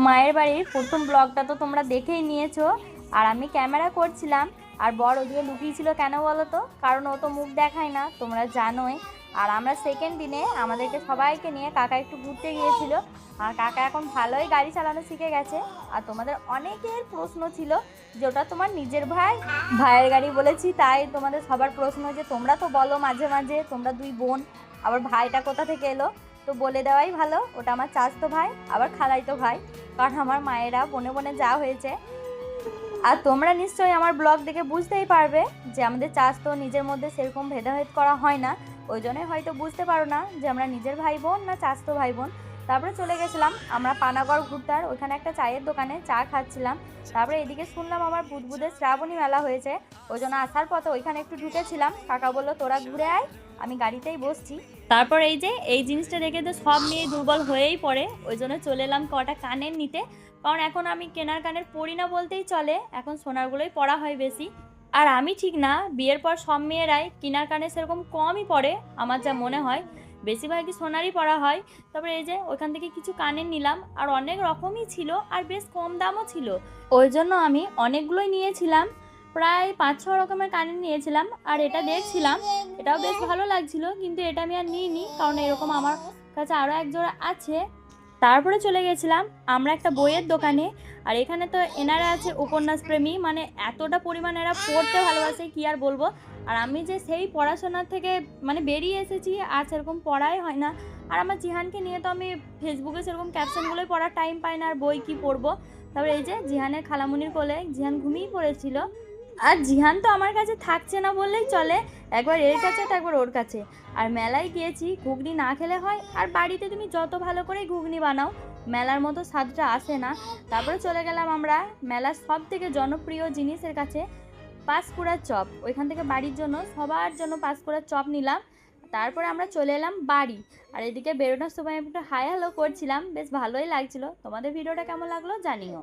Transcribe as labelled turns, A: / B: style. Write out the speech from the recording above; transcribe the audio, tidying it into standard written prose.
A: মায়ের বাড়ির প্রথম ব্লগটা তো তোমরা দেখেই নিয়েছো। আর আমি ক্যামেরা করছিলাম, আর বর ওদিকে লুকিয়েছিল কেন বলো তো? কারণ ও তো মুখ দেখায় না, তোমরা জানোই। আর আমরা সেকেন্ড দিনে আমাদেরকে সবাইকে নিয়ে কাকা একটু ঘুরতে গিয়েছিল। আর কাকা এখন ভালোই গাড়ি চালানো শিখে গেছে। আর তোমাদের অনেকের প্রশ্ন ছিল যে ওটা তোমার নিজের ভাই, ভাইয়ের গাড়ি বলেছি তাই তোমাদের সবার প্রশ্ন যে তোমরা তো বলো মাঝে মাঝে তোমরা দুই বোন, আবার ভাইটা কোথা থেকে এলো? তো বলে দেওয়াই ভালো, ওটা আমার চাচাতো ভাই আবার খালাইতো ভাই। কারণ আমার মায়েরা বনে বনে যা হয়েছে। আর তোমরা নিশ্চয়ই আমার ব্লগ দেখে বুঝতেই পারবে যে আমাদের চাচাতো নিজের মধ্যে সেরকম ভেদাভেদ করা হয় না। ওই জন্যই হয়তো বুঝতে পারো না যে আমরা নিজের ভাই বোন না চাচাতো ভাই বোন। তারপরে চলে গেছিলাম আমরা পানাগড় ঘুরতে, আর ওইখানে একটা চায়ের দোকানে চা খাচ্ছিলাম। তারপরে এদিকে শুনলাম আমার বুদবুদের শ্রাবণী মেলা হয়েছে, ওই জন্য আসার পথে ওইখানে একটু ঢুকেছিলাম। কাকা বললো তোরা ঘুরে আয়, আমি গাড়িতেই বসছি। তারপর এই যে এই জিনিসটা দেখে তো সব নিয়ে দুর্বল হয়েই পড়ে, ওই জন্য চলে এলাম কটা কানের নিতে। কারণ এখন আমি কেনার কানের পরি না বলতেই চলে, এখন সোনারগুলোই পরা হয় বেশি। আর আমি ঠিক না, বিয়ের পর সব মেয়েরাই কেনার কানে সেরকম কমই পরে, আমার যা মনে হয় বেশিরভাগই সোনারই পরা হয়। তারপরে এই যে ওইখান থেকে কিছু কানের নিলাম, আর অনেক রকমই ছিল আর বেশ কম দামও ছিল, ওই জন্য আমি অনেকগুলোই নিয়েছিলাম। প্রায় 5-6 রকমের কানের নিয়েছিলাম। আর এটা দেখছিলাম, এটাও বেশ ভালো লাগছিল, কিন্তু এটা আমি আর নিইনি কারণ এরকম আমার কাছে আরও এক জোড়া আছে। তারপরে চলে গেছিলাম আমরা একটা বইয়ের দোকানে। আর এখানে তো এনারা আছে উপন্যাস প্রেমী, মানে এতটা পরিমাণ এরা পড়তে ভালোবাসে কি আর বলবো। আর আমি যে সেই পড়াশোনার থেকে মানে বেরিয়ে এসেছি, আর সেরকম পড়াই হয় না। আর আমার জিহানকে নিয়ে তো আমি ফেসবুকে সেরকম ক্যাপশনগুলোই পড়ার টাইম পাই না, আর বই কি পড়বো। তারপরে এই যে জিহানের খালামুনির কোলে জিহান ঘুমিয়ে পড়েছিল। আর জিহান তো আমার কাছে থাকছে না বললেই চলে, একবার এর কাছে তো একবার ওর কাছে। আর মেলায় গিয়েছি, ঘুগনি না খেলে হয়? আর বাড়িতে তুমি যত ভালো করে ঘুগনি বানাও মেলার মতো স্বাদটা আসে না। তারপরে চলে গেলাম আমরা মেলার সব থেকে জনপ্রিয় জিনিসের কাছে, পাঁশকুড়ার চপ। ওইখান থেকে বাড়ির জন্য সবার জন্য পাঁশকুড়ার চপ নিলাম। তারপরে আমরা চলে এলাম বাড়ি। আর এদিকে বেরোনোর সময় একটু হাই হ্যালো করছিলাম, বেশ ভালোই লাগছিল। তোমাদের ভিডিওটা কেমন লাগলো জানিও।